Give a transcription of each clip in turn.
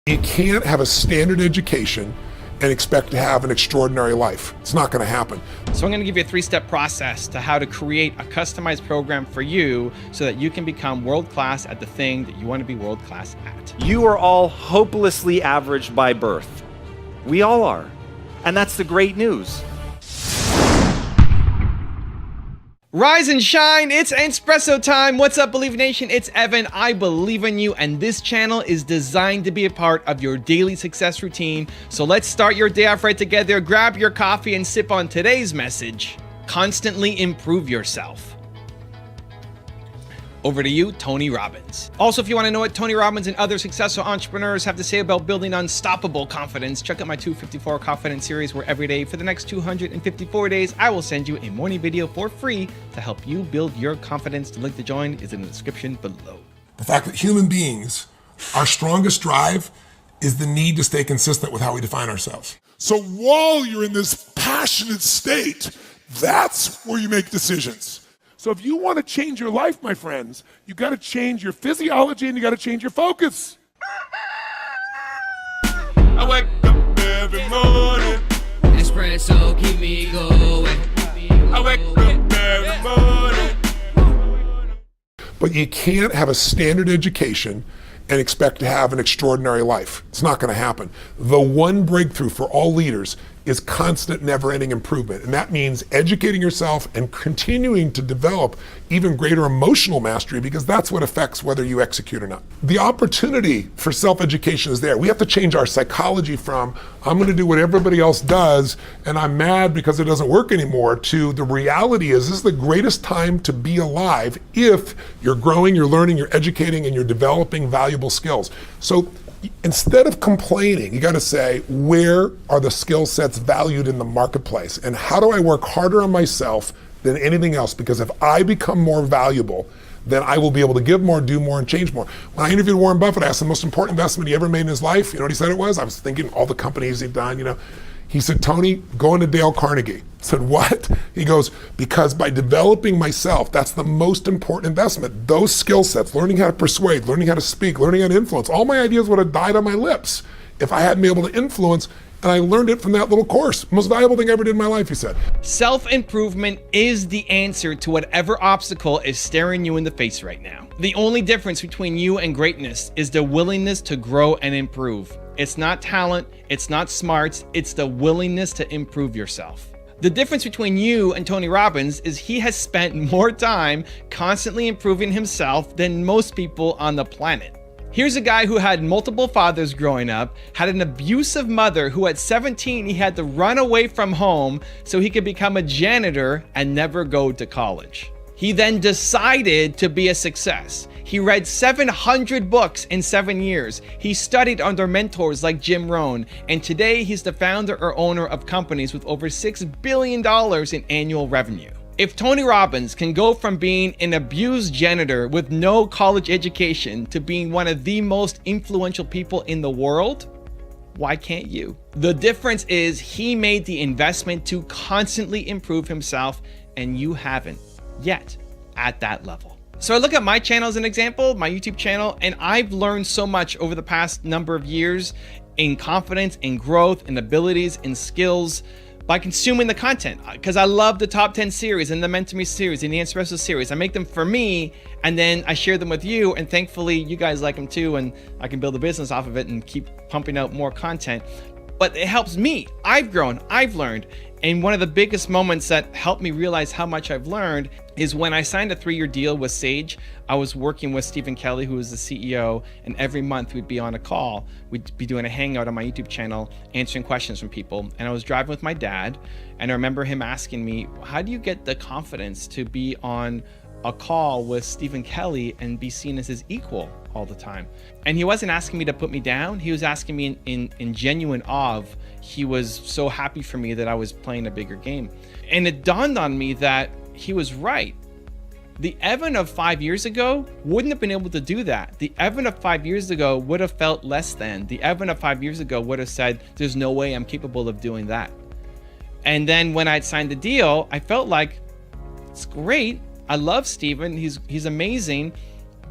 You can't have a standard education and expect to have an extraordinary life. It's not going to happen. So I'm going to give you a 3-step process to how to create a customized program for you so that you can become world-class at the thing that you want to be world-class at. You are all hopelessly average by birth. We all are. And that's the great news. Rise and shine, it's espresso time. What's up, Believe Nation? It's Evan. I believe in you, and this channel is designed to be a part of your daily success routine. So let's start your day off right together. Grab your coffee and sip on today's message. Constantly improve yourself. Over to you, Tony Robbins. Also, if you want to know what Tony Robbins and other successful entrepreneurs have to say about building unstoppable confidence, check out my 254 Confidence series, where every day for the next 254 days, I will send you a morning video for free to help you build your confidence. The link to join is in the description below. The fact that human beings, our strongest drive is the need to stay consistent with how we define ourselves. So while you're in this passionate state, that's where you make decisions. So if you want to change your life, my friends, you got to change your physiology and you got to change your focus. I wake up every morning. Espresso keep me going. I wake up every morning. But you can't have a standard education and expect to have an extraordinary life. It's not going to happen. The one breakthrough for all leaders is constant, never-ending improvement. And that means educating yourself and continuing to develop even greater emotional mastery, because that's what affects whether you execute or not. The opportunity for self-education is there. We have to change our psychology from, I'm going to do what everybody else does and I'm mad because it doesn't work anymore, to the reality is this is the greatest time to be alive if you're growing, you're learning, you're educating, and you're developing valuable skills. So instead of complaining, you got to say, where are the skill sets valued in the marketplace? And how do I work harder on myself than anything else? Because if I become more valuable, then I will be able to give more, do more, and change more. When I interviewed Warren Buffett, I asked the most important investment he ever made in his life. You know what he said it was? I was thinking all the companies he'd done, you know. He said, Tony, go into Dale Carnegie. I said, what? He goes, because by developing myself, that's the most important investment. Those skill sets, learning how to persuade, learning how to speak, learning how to influence, all my ideas would have died on my lips if I hadn't been able to influence, and I learned it from that little course. Most valuable thing I ever did in my life, he said. Self-improvement is the answer to whatever obstacle is staring you in the face right now. The only difference between you and greatness is the willingness to grow and improve. It's not talent, it's not smarts, it's the willingness to improve yourself. The difference between you and Tony Robbins is he has spent more time constantly improving himself than most people on the planet. Here's a guy who had multiple fathers growing up, had an abusive mother who at 17 he had to run away from home so he could become a janitor and never go to college. He then decided to be a success. He read 700 books in 7 years. He studied under mentors like Jim Rohn, and today he's the founder or owner of companies with over $6 billion in annual revenue. If Tony Robbins can go from being an abused janitor with no college education to being one of the most influential people in the world, why can't you? The difference is he made the investment to constantly improve himself, and you haven't yet at that level. So I look at my channel as an example, my YouTube channel, and I've learned so much over the past number of years in confidence, in growth, in abilities, in skills by consuming the content. Because I love the top 10 series and the Mentor Me series and the Espresso series. I make them for me and then I share them with you, and thankfully you guys like them too, and I can build a business off of it and keep pumping out more content. But it helps me. I've grown, I've learned. And one of the biggest moments that helped me realize how much I've learned is when I signed a 3-year deal with Sage. I was working with Stephen Kelly, who was the CEO, and every month we'd be on a call. We'd be doing a hangout on my YouTube channel, answering questions from people. And I was driving with my dad, and I remember him asking me, how do you get the confidence to be on a call with Stephen Kelly and be seen as his equal all the time? And he wasn't asking me to put me down. He was asking me in genuine awe of, he was so happy for me that I was playing a bigger game. And it dawned on me that he was right. The Evan of 5 years ago wouldn't have been able to do that. The Evan of 5 years ago would have felt less than. The Evan of 5 years ago would have said, there's no way I'm capable of doing that. And then when I'd signed the deal, I felt like, it's great. I love Stephen, he's amazing,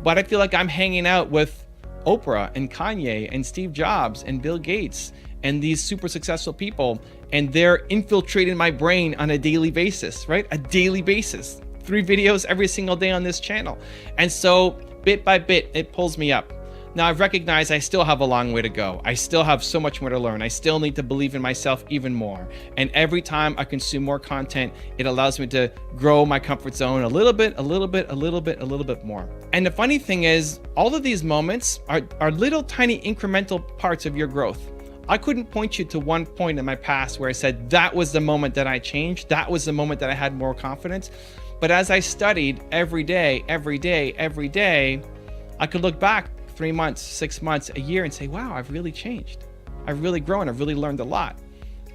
but I feel like I'm hanging out with Oprah and Kanye and Steve Jobs and Bill Gates and these super successful people, and they're infiltrating my brain on a daily basis, right? A daily basis. 3 videos every single day on this channel. And so bit by bit, it pulls me up. Now I've recognized I still have a long way to go. I still have so much more to learn. I still need to believe in myself even more. And every time I consume more content, it allows me to grow my comfort zone a little bit more. And the funny thing is, all of these moments are little tiny incremental parts of your growth. I couldn't point you to one point in my past where I said, that was the moment that I changed. That was the moment that I had more confidence. But as I studied every day, I could look back 3 months, 6 months, a year and say, wow, I've really changed. I've really grown. I've really learned a lot.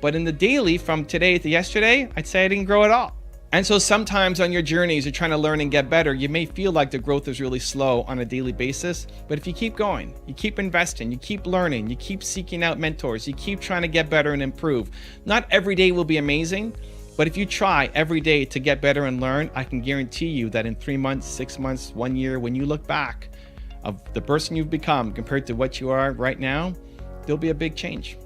But in the daily, from today to yesterday, I'd say I didn't grow at all. And so sometimes on your journeys, you're trying to learn and get better. You may feel like the growth is really slow on a daily basis, but if you keep going, you keep investing, you keep learning, you keep seeking out mentors, you keep trying to get better and improve. Not every day will be amazing, but if you try every day to get better and learn, I can guarantee you that in 3 months, 6 months, 1 year, when you look back of the person you've become compared to what you are right now, there'll be a big change.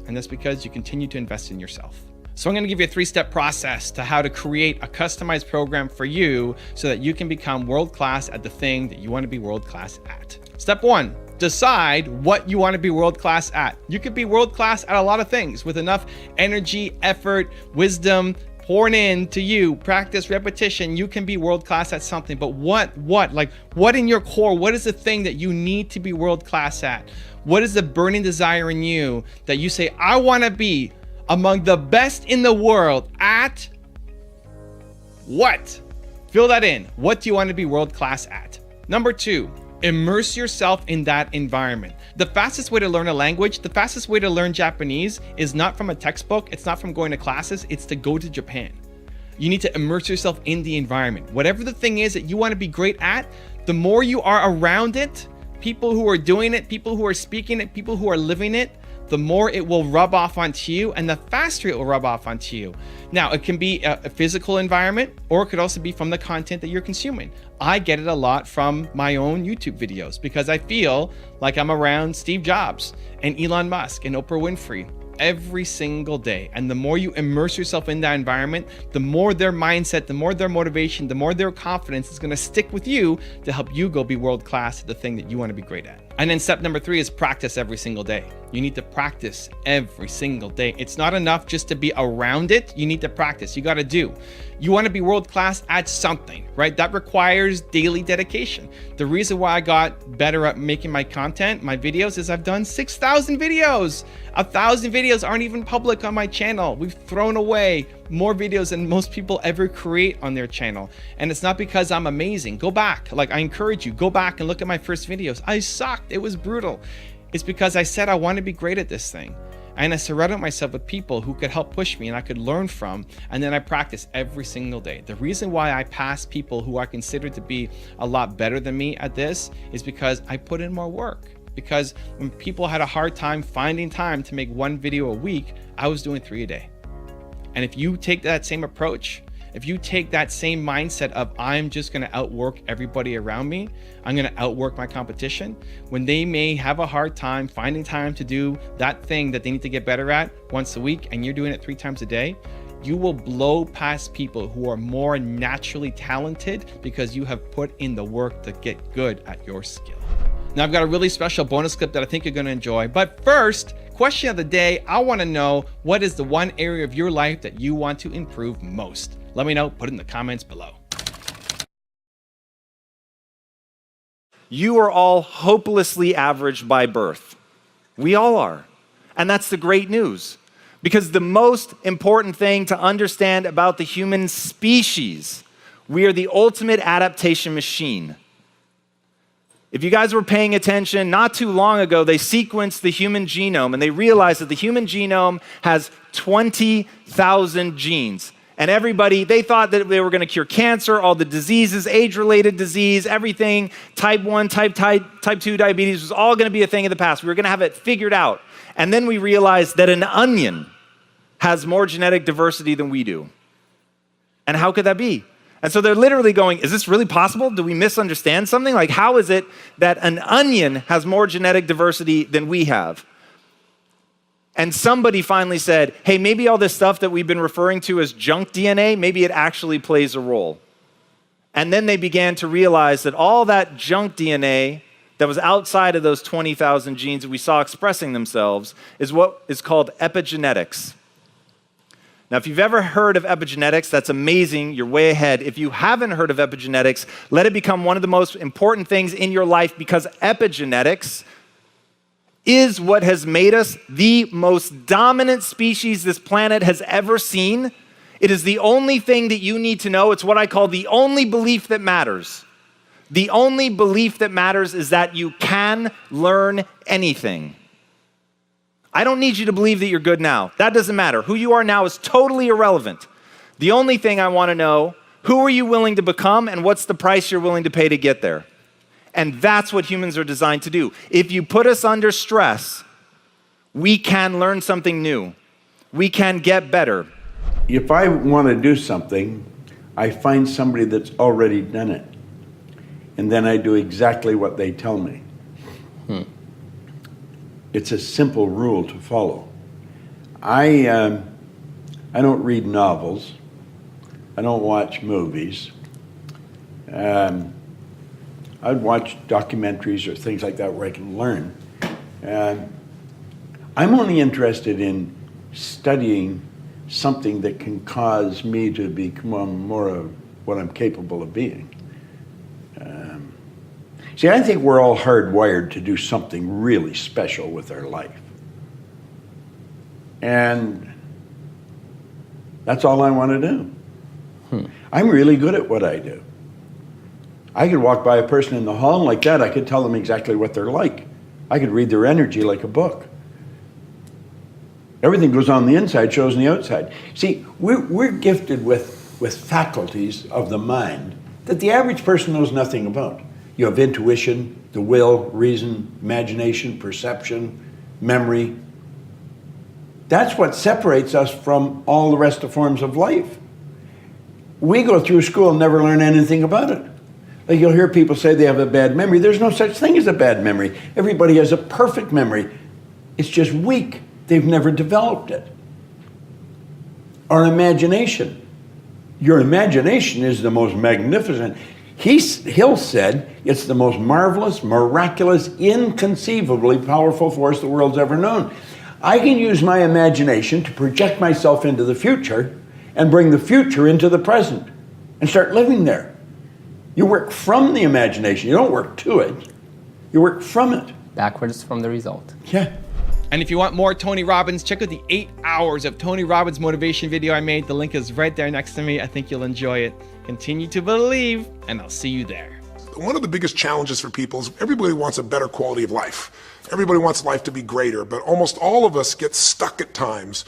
And that's because you continue to invest in yourself. So I'm going to give you a 3-step process to how to create a customized program for you so that you can become world-class at the thing that you want to be world-class at. Step 1, decide what you want to be world-class at. You could be world-class at a lot of things with enough energy, effort, wisdom, pouring in to you, practice, repetition, you can be world-class at something. But what in your core, what is the thing that you need to be world-class at? What is the burning desire in you that you say, I want to be among the best in the world at what? Fill that in. What do you want to be world-class at? Number 2, immerse yourself in that environment. The fastest way to learn a language, the fastest way to learn Japanese is not from a textbook, it's not from going to classes, it's to go to Japan. You need to immerse yourself in the environment. Whatever the thing is that you want to be great at, the more you are around it, people who are doing it, people who are speaking it, people who are living it, the more it will rub off onto you and the faster it will rub off onto you. Now, it can be a physical environment, or it could also be from the content that you're consuming. I get it a lot from my own YouTube videos because I feel like I'm around Steve Jobs and Elon Musk and Oprah Winfrey every single day. And the more you immerse yourself in that environment, the more their mindset, the more their motivation, the more their confidence is going to stick with you to help you go be world-class at the thing that you want to be great at. And then step number 3 is practice every single day. You need to practice every single day. It's not enough just to be around it. You need to practice. You got to do. You want to be world-class at something, right? That requires daily dedication. The reason why I got better at making my content, my videos, is I've done 6,000 videos. 1,000 videos aren't even public on my channel. We've thrown away more videos than most people ever create on their channel. And it's not because I'm amazing. Go back. Like, I encourage you, go back and look at my first videos. I sucked. It was brutal. It's because I said I want to be great at this thing. And I surrounded myself with people who could help push me and I could learn from. And then I practice every single day. The reason why I pass people who I consider to be a lot better than me at this is because I put in more work. Because when people had a hard time finding time to make 1 video a week, I was doing 3 a day. And if you take that same approach, if you take that same mindset of I'm just going to outwork everybody around me, I'm going to outwork my competition, when they may have a hard time finding time to do that thing that they need to get better at once a week, and you're doing it 3 times a day, you will blow past people who are more naturally talented because you have put in the work to get good at your skill. Now, I've got a really special bonus clip that I think you're going to enjoy. But first, question of the day, I want to know, what is the one area of your life that you want to improve most? Let me know. Put it in the comments below. You are all hopelessly average by birth. We all are. And that's the great news. Because the most important thing to understand about the human species, we are the ultimate adaptation machine. If you guys were paying attention, not too long ago, they sequenced the human genome and they realized that the human genome has 20,000 genes. And everybody, they thought that they were going to cure cancer, all the diseases, age-related disease, everything, type 1, type 2 diabetes was all going to be a thing of the past. We were going to have it figured out. And then we realized that an onion has more genetic diversity than we do. And how could that be? And so they're literally going, is this really possible? Do we misunderstand something? Like, how is it that an onion has more genetic diversity than we have? And somebody finally said, hey, maybe all this stuff that we've been referring to as junk DNA, maybe it actually plays a role. And then they began to realize that all that junk DNA that was outside of those 20,000 genes that we saw expressing themselves is what is called epigenetics. Now, if you've ever heard of epigenetics, that's amazing. You're way ahead. If you haven't heard of epigenetics, let it become one of the most important things in your life, because epigenetics is what has made us the most dominant species this planet has ever seen. It is the only thing that you need to know. It's what I call the only belief that matters. The only belief that matters is that you can learn anything. I don't need you to believe that you're good now. That doesn't matter. Who you are now is totally irrelevant. The only thing I want to know, who are you willing to become and what's the price you're willing to pay to get there? And that's what humans are designed to do. If you put us under stress, we can learn something new. We can get better. If I want to do something, I find somebody that's already done it. And then I do exactly what they tell me. It's a simple rule to follow. I don't read novels. I don't watch movies. I'd watch documentaries or things like that where I can learn. I'm only interested in studying something that can cause me to become more of what I'm capable of being. See, I think we're all hardwired to do something really special with our life. And that's all I want to do. I'm really good at what I do. I could walk by a person in the hall and like that, I could tell them exactly what they're like. I could read their energy like a book. Everything goes on the inside, shows on the outside. See, we're gifted with faculties of the mind that the average person knows nothing about. You have intuition, the will, reason, imagination, perception, memory. That's what separates us from all the rest of forms of life. We go through school and never learn anything about it. Like, you'll hear people say they have a bad memory. There's no such thing as a bad memory. Everybody has a perfect memory. It's just weak. They've never developed it. Our imagination. Your imagination is the most magnificent. Hill said it's the most marvelous, miraculous, inconceivably powerful force the world's ever known. I can use my imagination to project myself into the future and bring the future into the present and start living there. You work from the imagination. You don't work to it. You work from it. Backwards from the result. Yeah. And if you want more Tony Robbins, check out the 8 hours of Tony Robbins motivation video I made. The link is right there next to me. I think you'll enjoy it. Continue to believe, and I'll see you there. One of the biggest challenges for people is everybody wants a better quality of life. Everybody wants life to be greater, but almost all of us get stuck at times